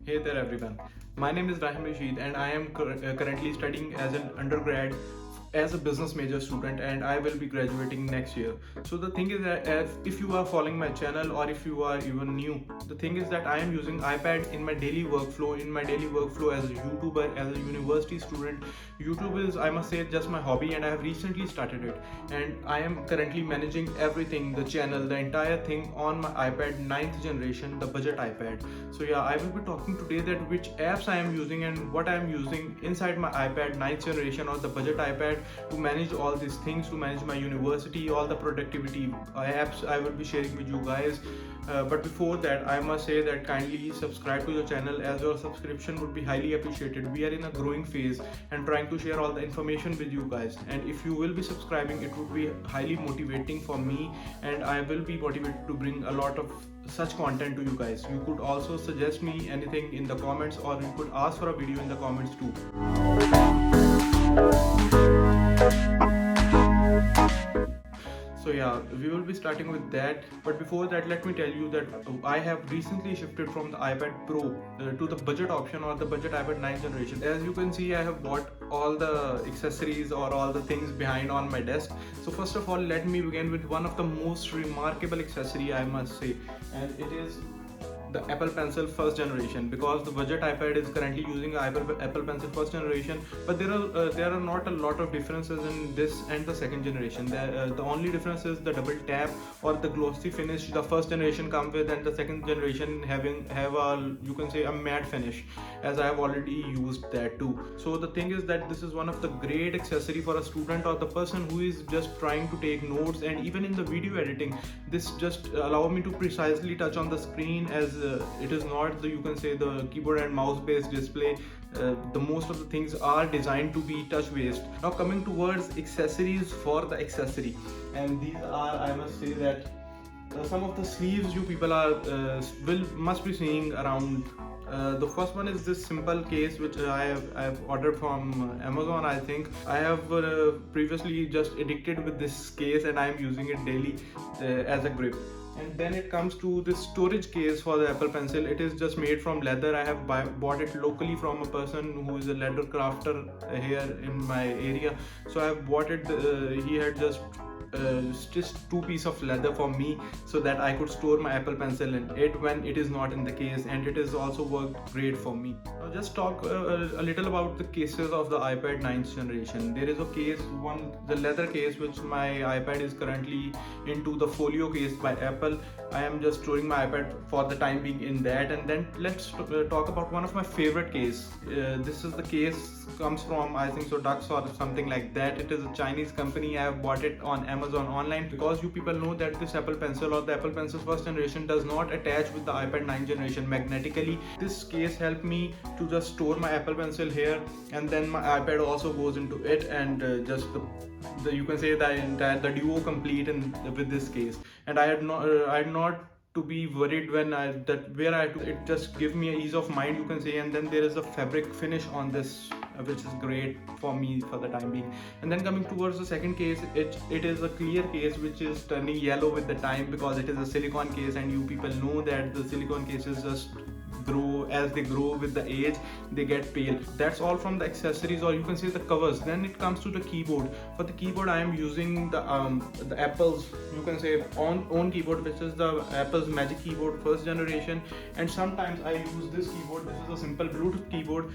Hey there everyone. My name is Rahim Rasheed and I am currently studying as an undergrad as a business major student, and I will be graduating next year. So the thing is that if you are following my channel or if you are even new, the thing is that I am using iPad in my daily workflow as a YouTuber, as a university student. YouTube is, I must say, just my hobby, and I have recently started it, and I am currently managing everything, the channel, the entire thing on my iPad 9th generation, the budget iPad. So yeah, I will be talking today that which apps I am using and what I am using inside my iPad 9th generation or the budget iPad to manage all these things, to manage my university, all the productivity apps I will be sharing with you guys. But before that, I must say that kindly subscribe to the channel, as your subscription would be highly appreciated. We are in a growing phase and trying to share all the information with you guys, and if you will be subscribing, it would be highly motivating for me, and I will be motivated to bring a lot of such content to you guys. You could also suggest me anything in the comments, or you could ask for a video in the comments too. So yeah, we will be starting with that, but before that, let me tell you that I have recently shifted from the iPad Pro to the budget option or the budget iPad 9th generation. As you can see, I have bought all the accessories or all the things behind on my desk. So first of all, let me begin with one of the most remarkable accessory, I must say, and it is the Apple Pencil first generation, because the budget iPad is currently using Apple Pencil first generation, but there are not a lot of differences in this and the second generation. The only difference is the double tap or the glossy finish the first generation come with, and the second generation have a, you can say, a matte finish, as I have already used that too. So the thing is that this is one of the great accessory for a student or the person who is just trying to take notes, and even in the video editing, this just allow me to precisely touch on the screen, as it is not the, you can say, the keyboard and mouse based display. The most of the things are designed to be touch based. Now coming towards accessories for the accessory, and these are, I must say that some of the sleeves you people are must be seeing around. The first one is this simple case which I have ordered from Amazon. I think I have previously just addicted with this case, and I am using it daily as a grip. And then it comes to this storage case for the Apple Pencil. It is just made from leather. I have bought it locally from a person who is a leather crafter here in my area. So I have bought it. He had just two pieces of leather for me, so that I could store my Apple Pencil in it when it is not in the case, and it has also worked great for me. Now just talk a little about the cases of the iPad 9th generation. There is a case, the leather case, which my iPad is currently into, the folio case by Apple. I am just storing my iPad for the time being in that. And then let's talk about one of my favorite case. This is the case, comes from, I think so, Dux or something like that. It is a Chinese company. I have bought it on Amazon online, because you people know that this Apple Pencil or the Apple Pencil first generation does not attach with the iPad 9th generation magnetically. This case helped me to just store my Apple Pencil here, and then my iPad also goes into it, and just the you can say that the duo complete with this case. And I had not to be worried when it just give me a ease of mind, you can say. And then there is a fabric finish on this, which is great for me for the time being. And then coming towards the second case, it is a clear case which is turning yellow with the time, because it is a silicone case, and you people know that the silicone cases just grow, as they grow with the age, they get pale. That's all from the accessories, or you can say the covers. Then it comes to the keyboard. For the keyboard, I am using the Apple's, you can say, own keyboard, which is the Apple's Magic Keyboard first generation. And sometimes I use this keyboard. This is a simple Bluetooth keyboard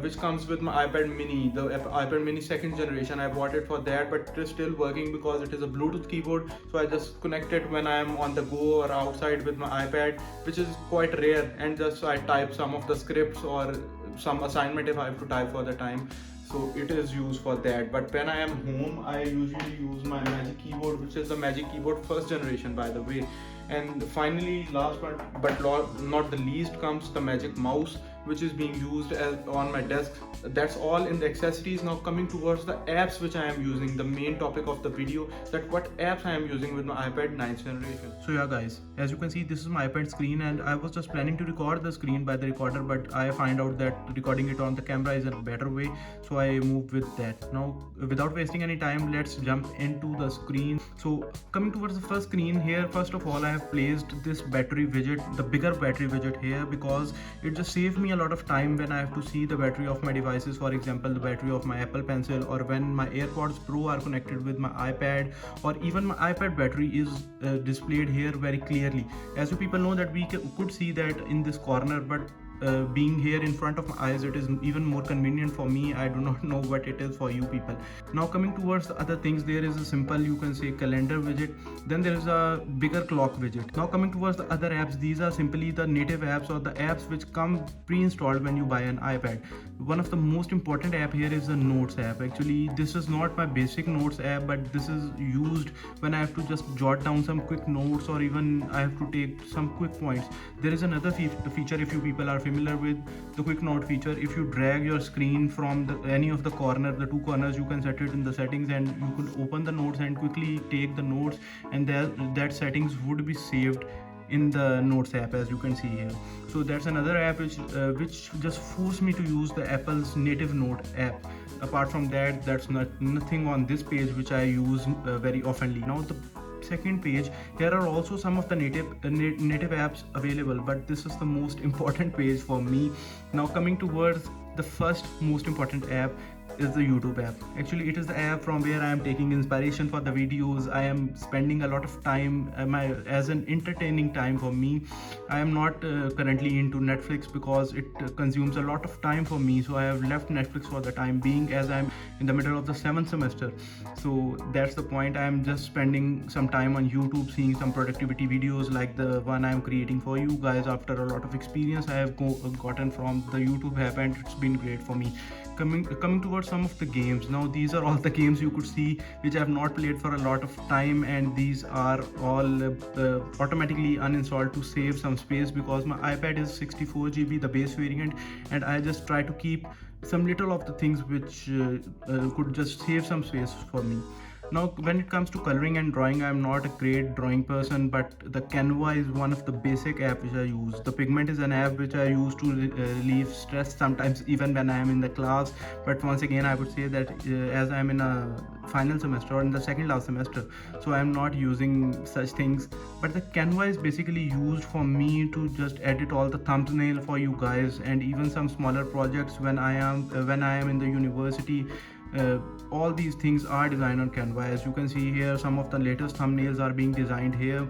which comes with my iPad Mini, the iPad Mini second generation. I bought it for that, but it is still working because it is a Bluetooth keyboard. So I just connect it when I am on the go or outside with my iPad, which is quite rare, and just I type some of the scripts or some assignment if I have to type for the time. So it is used for that. But when I am home, I usually use my Magic Keyboard, which is the Magic Keyboard first generation, by the way. And finally, last but not the least, comes the Magic Mouse, which is being used on my desk. That's all in the accessories. Now coming towards the apps which I am using, the main topic of the video, that what apps I am using with my iPad 9th generation. So yeah guys, as you can see, this is my iPad screen, and I was just planning to record the screen by the recorder, but I find out that recording it on the camera is a better way, so I moved with that. Now without wasting any time, let's jump into the screen. So coming towards the first screen here, first of all I have placed this battery widget, the bigger battery widget here, because it just saves me a lot of time when I have to see the battery of my devices. For example, the battery of my Apple Pencil, or when my AirPods Pro are connected with my iPad, or even my iPad battery is displayed here very clearly. As you people know that we could see that in this corner, but being here in front of my eyes, it is even more convenient for me. I do not know what it is for you people. Now coming towards the other things, there is a simple, you can say, calendar widget. Then there is a bigger clock widget. Now coming towards the other apps, these are simply the native apps, or the apps which come pre-installed when you buy an iPad. One of the most important app here is the Notes app. Actually, this is not my basic Notes app, but this is used when I have to just jot down some quick notes, or even I have to take some quick points. There is another feature, if you people are familiar with the quick note feature. If you drag your screen from any of the two corners, you can set it in the settings, and you could open the notes and quickly take the notes, and that settings would be saved in the Notes app, as you can see here. So that's another app which just forced me to use the Apple's native Note app. Apart from that, that's nothing on this page which I use very oftenly. Now the second page, here are also some of the native apps available, but this is the most important page for me. Now coming towards the first most important app is the YouTube app. Actually, it is the app from where I am taking inspiration for the videos. I am spending a lot of time as an entertaining time for me. I am not currently into Netflix because it consumes a lot of time for me, so I have left Netflix for the time being, as I'm in the middle of the 7th semester. So that's the point. I am just spending some time on YouTube, seeing some productivity videos like the one I am creating for you guys after a lot of experience I have gotten from the YouTube app, and it's been great for me. Coming towards some of the games. Now these are all the games you could see which I have not played for a lot of time, and these are all automatically uninstalled to save some space, because my iPad is 64 GB, the base variant, and I just try to keep some little of the things which could just save some space for me. Now when it comes to coloring and drawing, I'm not a great drawing person, but the Canva is one of the basic apps which I use. The Pigment is an app which I use to relieve stress sometimes, even when I am in the class. But once again, I would say that as I am in a final semester, or in the second last semester, so I'm not using such things. But the Canva is basically used for me to just edit all the thumbnail for you guys, and even some smaller projects when I am in the university. All these things are designed on Canva. As you can see here, some of the latest thumbnails are being designed here.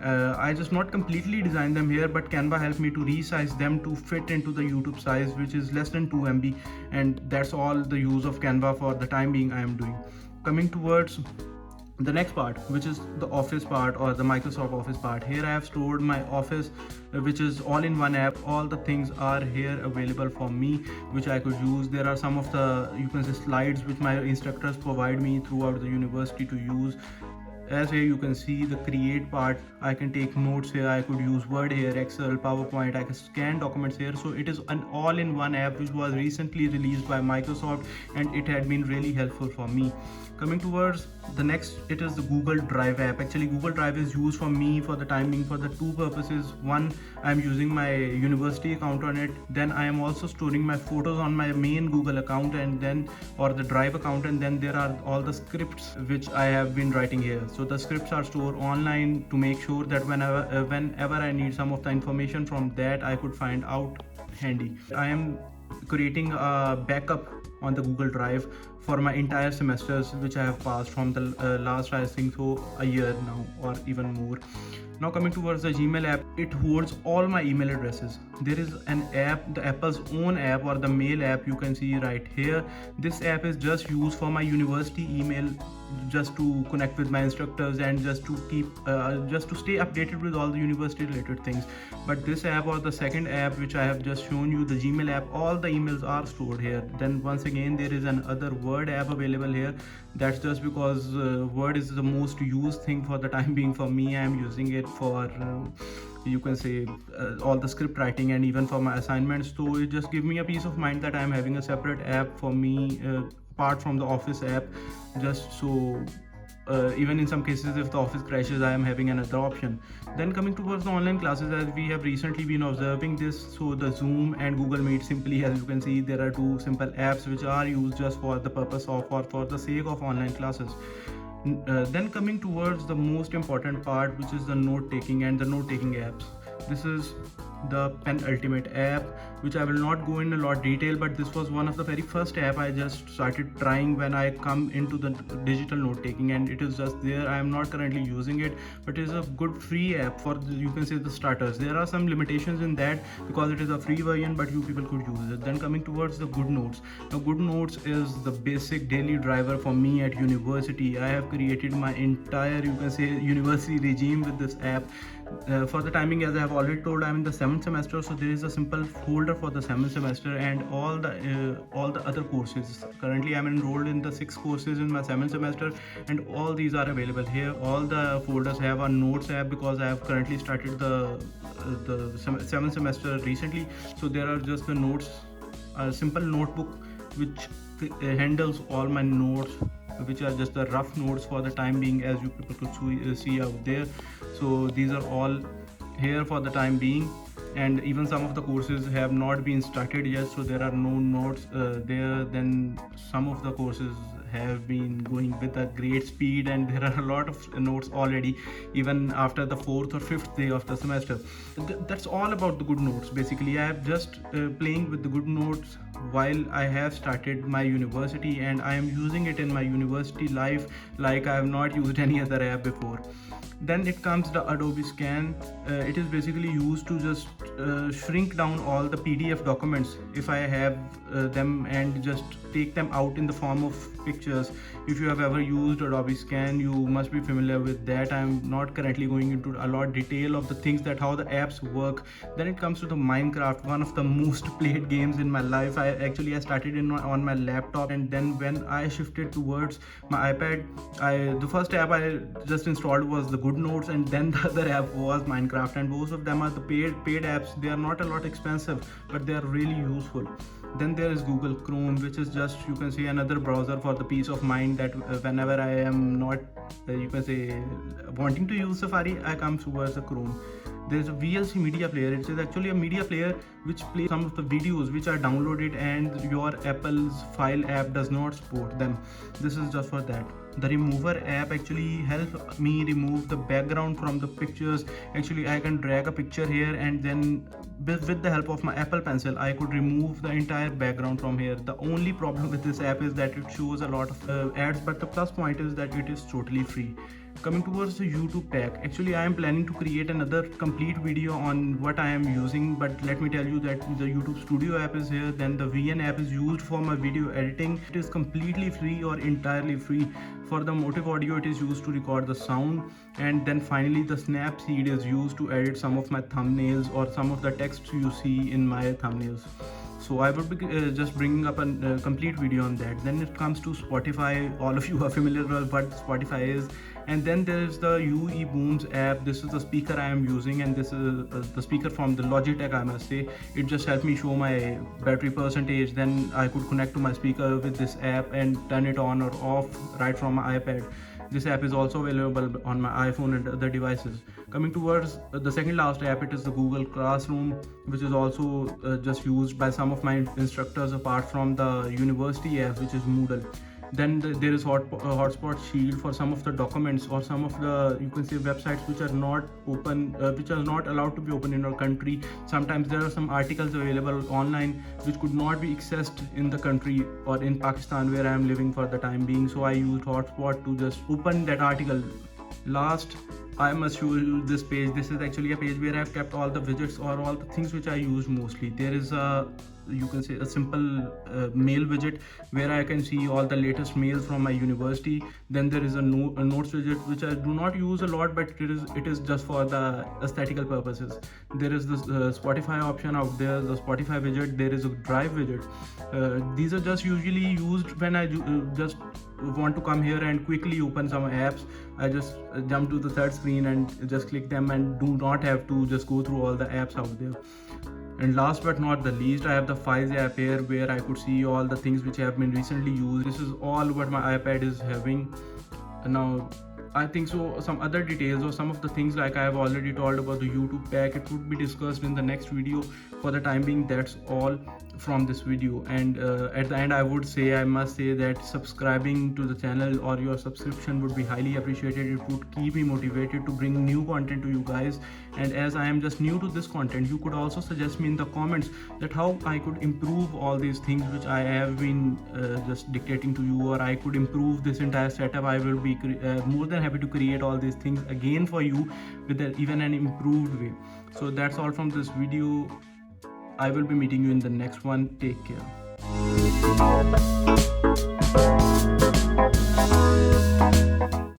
I just not completely designed them here, but Canva helped me to resize them to fit into the YouTube size, which is less than 2 MB, and that's all the use of Canva for the time being I am doing. Coming towards the next part, which is the Office part, or the Microsoft Office part. Here I have stored my Office, which is all in one app. All the things are here available for me which I could use. There are some of the, you can say, slides which my instructors provide me throughout the university to use. As here you can see the create part, I can take notes here, I could use Word here, Excel, PowerPoint, I can scan documents here. So it is an all-in-one app which was recently released by Microsoft, and it had been really helpful for me. Coming towards the next, it is the Google Drive app. Actually, Google Drive is used for me for the time being for the two purposes. One, I'm using my university account on it. Then I am also storing my photos on my main Google account, and then, or the Drive account, and then there are all the scripts which I have been writing here. So the scripts are stored online to make sure that whenever I need some of the information from that, I could find out handy. I am creating a backup on the Google Drive for my entire semesters which I have passed from the last, I think so, a year now or even more. Now coming towards the Gmail app, it holds all my email addresses. There is an app, the Apple's own app, or the Mail app, you can see right here. This app is just used for my university email, just to connect with my instructors and just to keep just to stay updated with all the university related things. But this app, or the second app which I have just shown you, the Gmail app, all the emails are stored here. Then once again there is another Word app available here. That's just because Word is the most used thing for the time being for me. I am using it for you can say all the script writing and even for my assignments. So it just gives me a peace of mind that I'm having a separate app for me apart from the office app, just so even in some cases if the office crashes, I am having another option. Then coming towards the online classes, as we have recently been observing this, so the Zoom and Google Meet, simply as you can see, there are two simple apps which are used just for the purpose of or for the sake of online classes. Then coming towards the most important part, which is the note taking and the note taking apps. This is the Pen Ultimate app, which I will not go in a lot detail, but this was one of the very first app I just started trying when I come into the digital note taking, and it is just there. I am not currently using it, but it is a good free app for you can say the starters. There are some limitations in that because it is a free version, but you people could use it. Then coming towards the Good Notes. Now Good Notes is the basic daily driver for me at university. I have created my entire you can say university regime with this app. For the timing, as I have already told, I'm in the 7th semester, so there is a simple folder for the 7th semester and all the other courses. Currently I'm enrolled in the 6 courses in my 7th semester, and all these are available here. All the folders have a notes app because I have currently started the 7th semester recently, so there are just the notes, a simple notebook which handles all my notes, which are just the rough notes for the time being, as you people could see out there. So these are all here for the time being, and even some of the courses have not been started yet, so there are no notes there. Then some of the courses have been going with a great speed, and there are a lot of notes already even after the 4th or 5th day of the semester. That's all about the Good Notes. Basically, I have just playing with the Good Notes while I have started my university, and I am using it in my university life like I have not used any other app before. Then it comes the Adobe Scan. It is basically used to just shrink down all the PDF documents if I have them, and just take them out in the form of pictures. If you have ever used Adobe Scan, you must be familiar with that. I'm not currently going into a lot detail of the things that how the apps work. Then it comes to the Minecraft, one of the most played games in my life. I started on my laptop, and then when I shifted towards my iPad, the first app I just installed was the Good Notes, and then the other app was Minecraft, and both of them are the paid apps. They are not a lot expensive, but they are really useful. Then there is Google Chrome, which is just you can say another browser for the peace of mind that whenever I am not you can say wanting to use Safari, I come towards the Chrome. There is a VLC media player. It is actually a media player which plays some of the videos which are downloaded and your Apple's file app does not support them. This is just for that. The remover app actually helps me remove the background from the pictures. Actually, I can drag a picture here, and then with the help of my Apple Pencil, I could remove the entire background from here. The only problem with this app is that it shows a lot of ads, but the plus point is that it is totally free. Coming towards the YouTube pack, actually I am planning to create another complete video on what I am using, but let me tell you that the YouTube Studio app is here. Then the VN app is used for my video editing. It is completely free or entirely free. For the Motive Audio, it is used to record the sound, and then finally the Snapseed is used to edit some of my thumbnails or some of the text you see in my thumbnails. So I would be just bringing up a complete video on that. Then it comes to Spotify. All of you are familiar with what Spotify is. And then there is the UE Booms app. This is the speaker I am using, and this is the speaker from the Logitech, I must say. It just helped me show my battery percentage. Then I could connect to my speaker with this app and turn it on or off right from my iPad. This app is also available on my iPhone and other devices. Coming towards the second last app, it is the Google Classroom, which is also just used by some of my instructors apart from the university app, which is Moodle. Then there is Hotspot Shield for some of the documents or some of the you can say websites which are not open, which are not allowed to be open in our country. Sometimes there are some articles available online which could not be accessed in the country or in Pakistan where I am living for the time being. So I used Hotspot to just open that article. Last, I must show you this page. This is actually a page where I've kept all the widgets or all the things which I use mostly. There is a you can say a simple mail widget where I can see all the latest mails from my university. Then there is a notes widget which I do not use a lot, but it is just for the aesthetical purposes. There is this Spotify option out there, the Spotify widget. There is a drive widget. These are just usually used when I just want to come here and quickly open some apps. I just jump to the third screen and just click them, and do not have to just go through all the apps out there. And last but not the least, I have the Files app here where I could see all the things which have been recently used. This is all what my iPad is having. Now I think so some other details or some of the things like I have already told about the YouTube pack, it would be discussed in the next video. For the time being, that's all from this video. And at the end, I must say that subscribing to the channel or your subscription would be highly appreciated. It would keep me motivated to bring new content to you guys. And as I am just new to this content, you could also suggest me in the comments that how I could improve all these things which I have been just dictating to you, or I could improve this entire setup. I will be more than happy to create all these things again for you with even an improved way. So that's all from this video. I will be meeting you in the next one. Take care.